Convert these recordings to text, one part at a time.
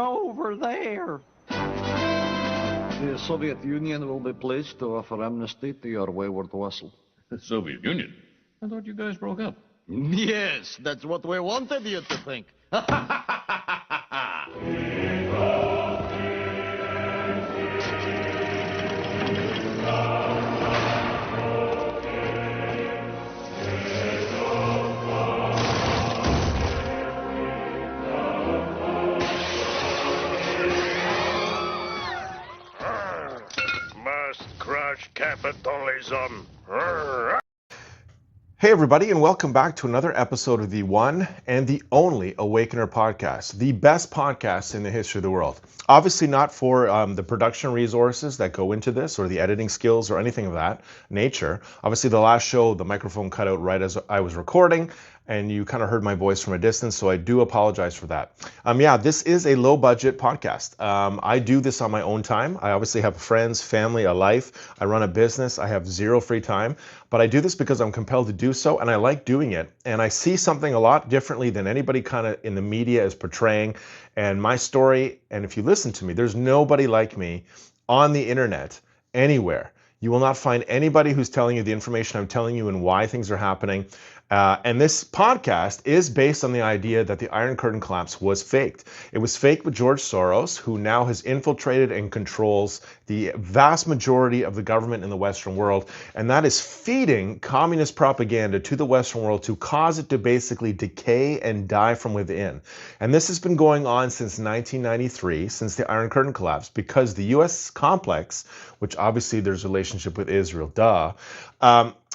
over there. The Soviet Union will be pleased to offer amnesty to your wayward vassal. The Soviet Union? I thought you guys broke up. Yes, that's what we wanted you to think. Must crush capitalism. Hey everybody, and welcome back to another episode of the one and the only Awakener podcast, the best podcast in the history of the world. Obviously not for the production resources that go into this or the editing skills or anything of that nature. Obviously the last show, the microphone cut out right as I was recording, and you kind of heard my voice from a distance, so I do apologize for that. This is a low-budget podcast. I do this on my own time. I obviously have friends, family, a life. I run a business. I have zero free time, but I do this because I'm compelled to do so, and I like doing it. And I see something a lot differently than anybody kind of in the media is portraying. And my story, and if you listen to me, there's nobody like me on the internet anywhere. You will not find anybody who's telling you the information I'm telling you and why things are happening. And this podcast is based on the idea that the Iron Curtain collapse was faked. It was faked with George Soros, who now has infiltrated and controls the vast majority of the government in the Western world. And that is feeding communist propaganda to the Western world to cause it to basically decay and die from within. And this has been going on since 1993, since the Iron Curtain collapse, because the US complex, which obviously there's a relationship with Israel,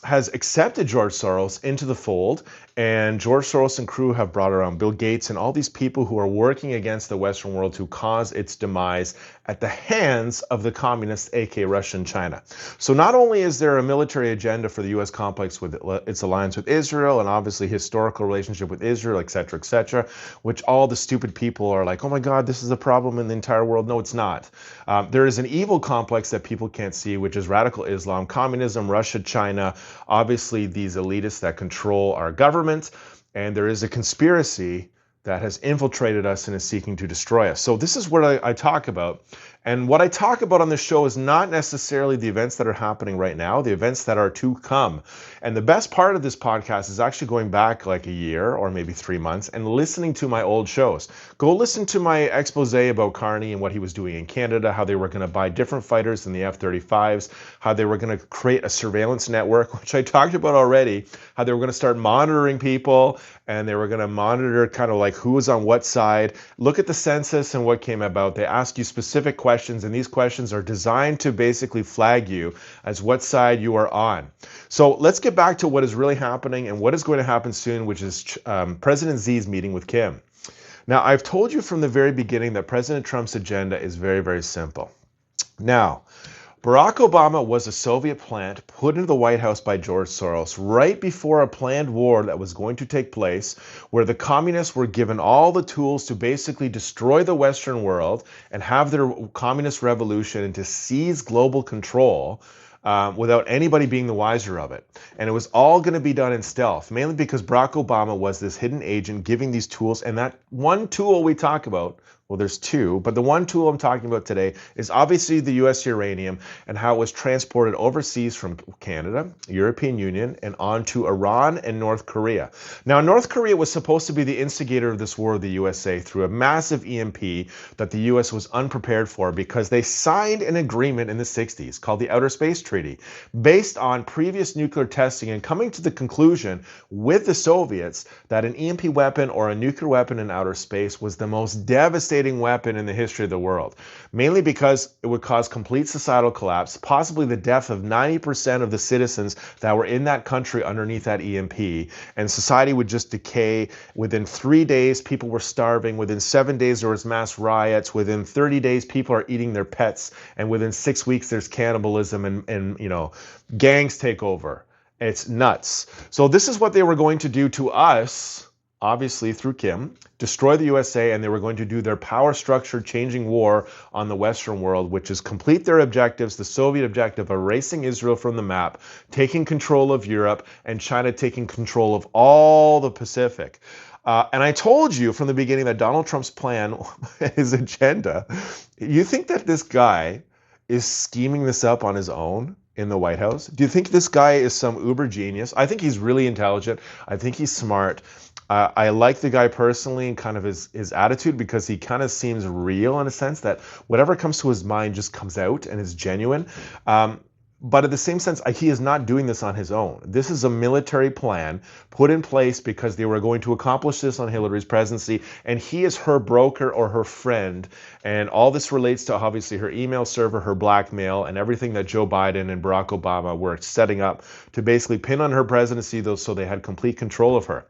has accepted George Soros into the fold, and George Soros and crew have brought around Bill Gates and all these people who are working against the Western world to cause its demise at the hands of the communists, aka Russia and China. So not only is there a military agenda for the US complex with its alliance with Israel and obviously historical relationship with Israel, etc., which all the stupid people are like, oh my God, this is a problem in the entire world. No, it's not. There is an evil complex that people can't see, which is radical Islam, communism, Russia, China, obviously these elitists that control our government, and there is a conspiracy that has infiltrated us and is seeking to destroy us. So this is what I talk about. And what I talk about on this show is not necessarily the events that are happening right now, the events that are to come. And the best part of this podcast is actually going back like a year or maybe 3 months and listening to my old shows. Go listen to my expose about Carney and what he was doing in Canada, how they were going to buy different fighters than the F-35s, how they were going to create a surveillance network, which I talked about already, how they were going to start monitoring people, and they were going to monitor kind of like who was on what side. Look at the census and what came about. They ask you specific questions, and these questions are designed to basically flag you as what side you are on. So let's get back to what is really happening and what is going to happen soon, which is President Xi's meeting with Kim. Now, I've told you from the very beginning that President Trump's agenda is very, very simple. Now, Barack Obama was a Soviet plant put into the White House by George Soros right before a planned war that was going to take place, where the communists were given all the tools to basically destroy the Western world and have their communist revolution and to seize global control without anybody being the wiser of it. And it was all going to be done in stealth, mainly because Barack Obama was this hidden agent giving these tools. And that one tool we talk about, well, there's two, but the one tool I'm talking about today is obviously the US uranium and how it was transported overseas from Canada, European Union, and on to Iran and North Korea. Now, North Korea was supposed to be the instigator of this war of the USA through a massive EMP that the US was unprepared for because they signed an agreement in the 60s called the Outer Space Treaty based on previous nuclear testing and coming to the conclusion with the Soviets that an EMP weapon or a nuclear weapon in outer space was the most devastating weapon in the history of the world, mainly because it would cause complete societal collapse, possibly the death of 90% of the citizens that were in that country underneath that EMP, and society would just decay. Within 3 days, people were starving. Within 7 days, there was mass riots. Within 30 days, people are eating their pets, and within 6 weeks, there's cannibalism and gangs take over. It's nuts. So this is what they were going to do to us, obviously through Kim, destroy the USA, and they were going to do their power structure changing war on the Western world, which is complete their objectives, the Soviet objective of erasing Israel from the map, taking control of Europe, and China taking control of all the Pacific. And I told you from the beginning that Donald Trump's plan, his agenda, you think that this guy is scheming this up on his own in the White House? Do you think this guy is some uber genius? I think he's really intelligent. I think he's smart. I like the guy personally and kind of his attitude, because he kind of seems real in a sense that whatever comes to his mind just comes out and is genuine. But at the same sense, he is not doing this on his own. This is a military plan put in place because they were going to accomplish this on Hillary's presidency, and he is her broker or her friend. And all this relates to obviously her email server, her blackmail, and everything that Joe Biden and Barack Obama were setting up to basically pin on her presidency, so they had complete control of her.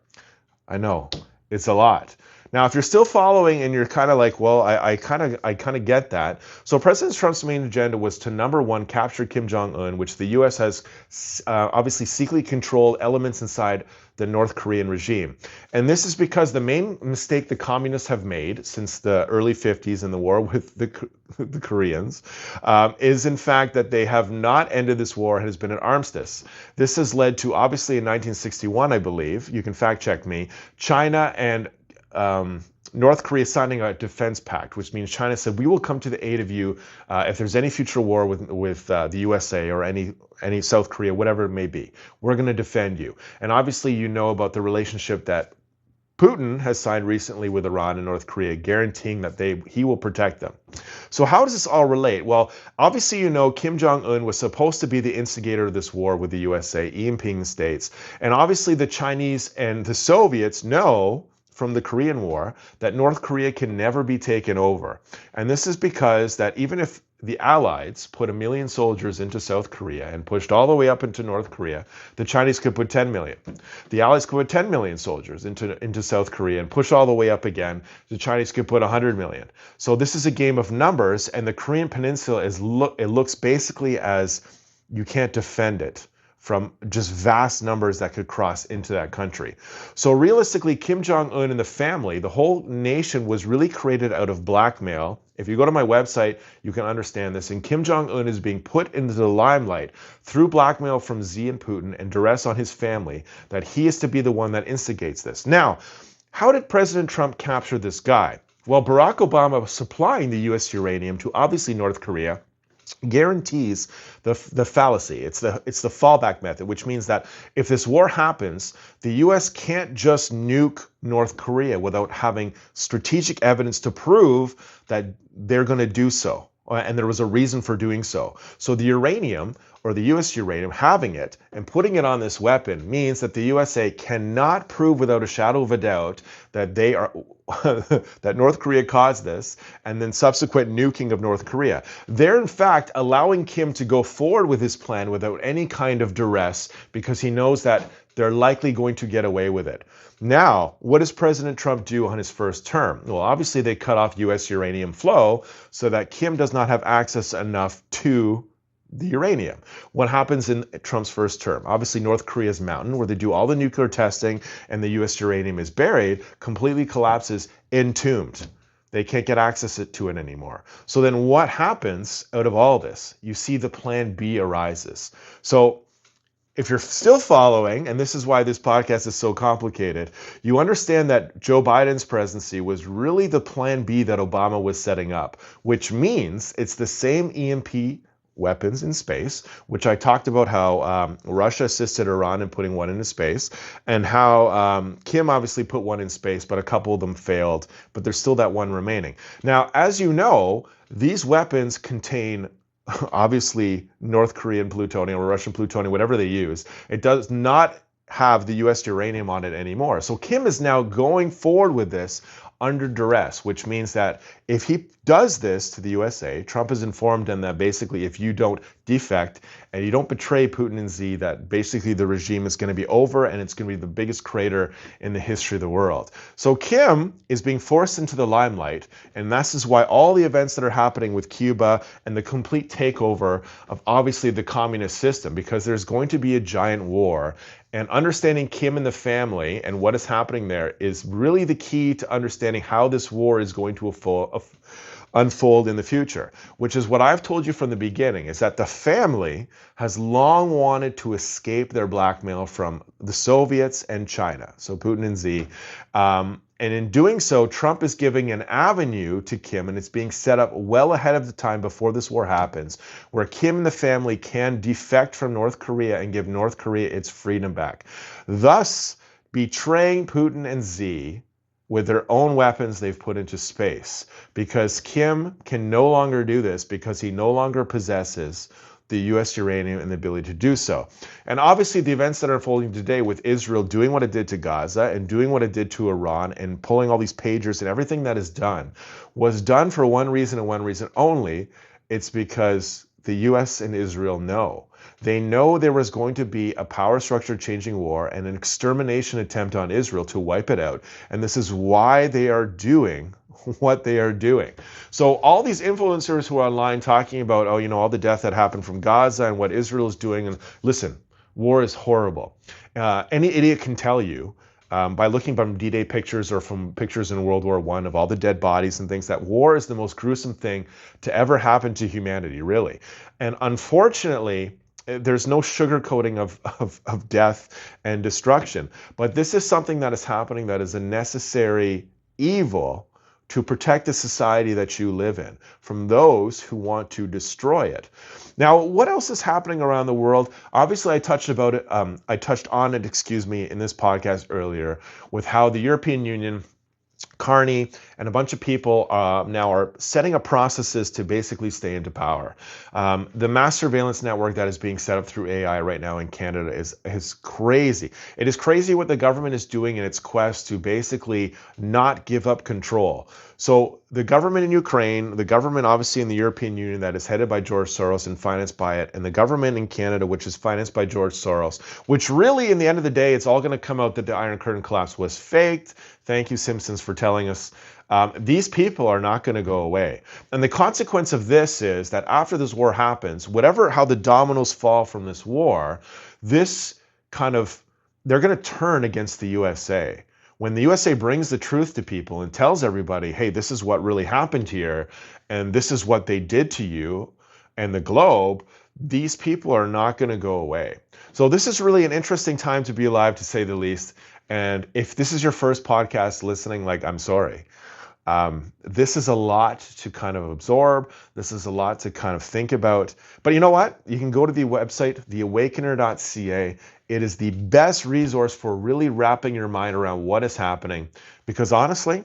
I know, it's a lot. Now, if you're still following and you're kind of like, well, I kind of get that. So President Trump's main agenda was to, number one, capture Kim Jong Un, which the U.S. has obviously secretly controlled elements inside the North Korean regime. And this is because the main mistake the communists have made since the early 50s in the war with the Koreans is in fact that they have not ended this war. It has been an armistice. This has led to, obviously in 1961, I believe, you can fact check me, China and North Korea signing a defense pact, which means China said, we will come to the aid of you if there's any future war with the USA or any South Korea, whatever it may be. We're going to defend you. And obviously, you know about the relationship that Putin has signed recently with Iran and North Korea, guaranteeing that he will protect them. So how does this all relate? Well, obviously, you know, Kim Jong Un was supposed to be the instigator of this war with the USA, EMPing the states. And obviously, the Chinese and the Soviets know from the Korean War that North Korea can never be taken over. And this is because that even if the Allies put 1 million soldiers into South Korea and pushed all the way up into North Korea, the Chinese could put 10 million. The Allies could put 10 million soldiers into South Korea and push all the way up again. The Chinese could put 100 million. So this is a game of numbers, and the Korean Peninsula it looks basically as you can't defend it from just vast numbers that could cross into that country. So realistically, Kim Jong Un and the family, the whole nation was really created out of blackmail. If you go to my website, you can understand this. And Kim Jong Un is being put into the limelight through blackmail from Xi and Putin and duress on his family that he is to be the one that instigates this. Now, how did President Trump capture this guy? Well, Barack Obama was supplying the U.S. uranium to obviously North Korea, guarantees the fallacy. It's the fallback method, which means that if this war happens, the U.S. can't just nuke North Korea without having strategic evidence to prove that they're going to do so. And there was a reason for doing so. So the uranium, or the U.S. uranium, having it and putting it on this weapon means that the USA cannot prove without a shadow of a doubt that they are that North Korea caused this, and then subsequent nuking of North Korea. They're in fact allowing Kim to go forward with his plan without any kind of duress because he knows that they're likely going to get away with it. Now, what does President Trump do on his first term? Well, obviously they cut off U.S. uranium flow so that Kim does not have access enough to the uranium. What happens in Trump's first term? Obviously, North Korea's mountain, where they do all the nuclear testing and the U.S. uranium is buried, completely collapses, entombed. They can't get access to it anymore. So then what happens out of all this? You see the plan B arises. So if you're still following, and this is why this podcast is so complicated, you understand that Joe Biden's presidency was really the plan B that Obama was setting up, which means it's the same EMP weapons in space, which I talked about how Russia assisted Iran in putting one into space, and how Kim obviously put one in space, but a couple of them failed, but there's still that one remaining. Now, as you know, these weapons contain obviously North Korean plutonium or Russian plutonium, whatever they use. It does not have the U.S. uranium on it anymore. So Kim is now going forward with this under duress, which means that if he does this to the USA, Trump has informed him that basically if you don't defect and you don't betray Putin and Xi, that basically the regime is going to be over and it's going to be the biggest crater in the history of the world. So Kim is being forced into the limelight, and this is why all the events that are happening with Cuba and the complete takeover of obviously the communist system, because there's going to be a giant war. And understanding Kim and the family and what is happening there is really the key to understanding how this war is going to unfold in the future, which is what I've told you from the beginning, is that the family has long wanted to escape their blackmail from the Soviets and China, so Putin and Xi. And in doing so, Trump is giving an avenue to Kim, and it's being set up well ahead of the time before this war happens, where Kim and the family can defect from North Korea and give North Korea its freedom back, thus betraying Putin and Xi with their own weapons they've put into space, because Kim can no longer do this because he no longer possesses the U.S. uranium and the ability to do so. And obviously the events that are unfolding today with Israel doing what it did to Gaza and doing what it did to Iran and pulling all these pagers and everything that is done was done for one reason and one reason only. It's because the U.S. and Israel know. They know there was going to be a power structure changing war and an extermination attempt on Israel to wipe it out. And this is why they are doing what they are doing. So all these influencers who are online talking about, oh, you know, all the death that happened from Gaza and what Israel is doing. And listen, war is horrible. Any idiot can tell you by looking from D-Day pictures or from pictures in World War I of all the dead bodies and things, that war is the most gruesome thing to ever happen to humanity, really. And unfortunately, there's no sugarcoating of death and destruction. But this is something that is happening that is a necessary evil to protect the society that you live in from those who want to destroy it. Now, what else is happening around the world? Obviously, I touched on it, in this podcast earlier, with how the European Union, Carney, and a bunch of people now are setting up processes to basically stay into power. The mass surveillance network that is being set up through AI right now in Canada is crazy. It is crazy what the government is doing in its quest to basically not give up control. So the government in Ukraine, the government obviously in the European Union that is headed by George Soros and financed by it, and the government in Canada, which is financed by George Soros, which really, in the end of the day, it's all going to come out that the Iron Curtain collapse was faked. Thank you, Simpsons, for telling us. These people are not going to go away. And the consequence of this is that after this war happens, how the dominoes fall from this war, they're going to turn against the USA. When the USA brings the truth to people and tells everybody, hey, this is what really happened here, and this is what they did to you and the globe, these people are not going to go away. So this is really an interesting time to be alive, to say the least. And if this is your first podcast listening, I'm sorry. This is a lot to kind of absorb. This is a lot to kind of think about. But you know what? You can go to the website, theawakener.ca. It is the best resource for really wrapping your mind around what is happening. Because honestly,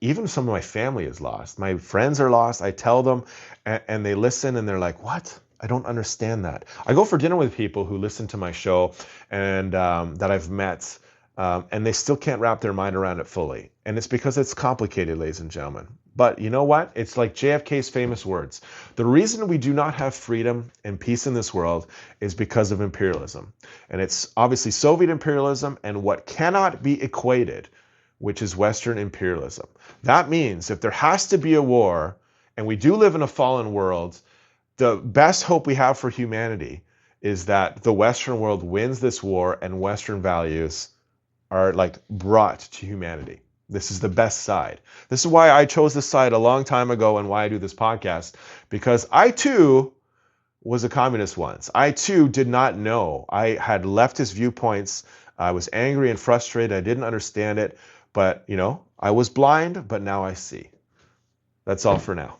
even some of my family is lost. My friends are lost. I tell them and they listen and they're like, what? I don't understand that. I go for dinner with people who listen to my show and that I've met. And they still can't wrap their mind around it fully. And it's because it's complicated, ladies and gentlemen. But you know what? It's like JFK's famous words. The reason we do not have freedom and peace in this world is because of imperialism. And it's obviously Soviet imperialism and what cannot be equated, which is Western imperialism. That means if there has to be a war, and we do live in a fallen world, the best hope we have for humanity is that the Western world wins this war and Western values are brought to humanity. This is the best side. This is why I chose this side a long time ago and why I do this podcast, because I too was a communist once. I too did not know. I had leftist viewpoints. I was angry and frustrated. I didn't understand it, but I was blind, but now I see. That's all for now.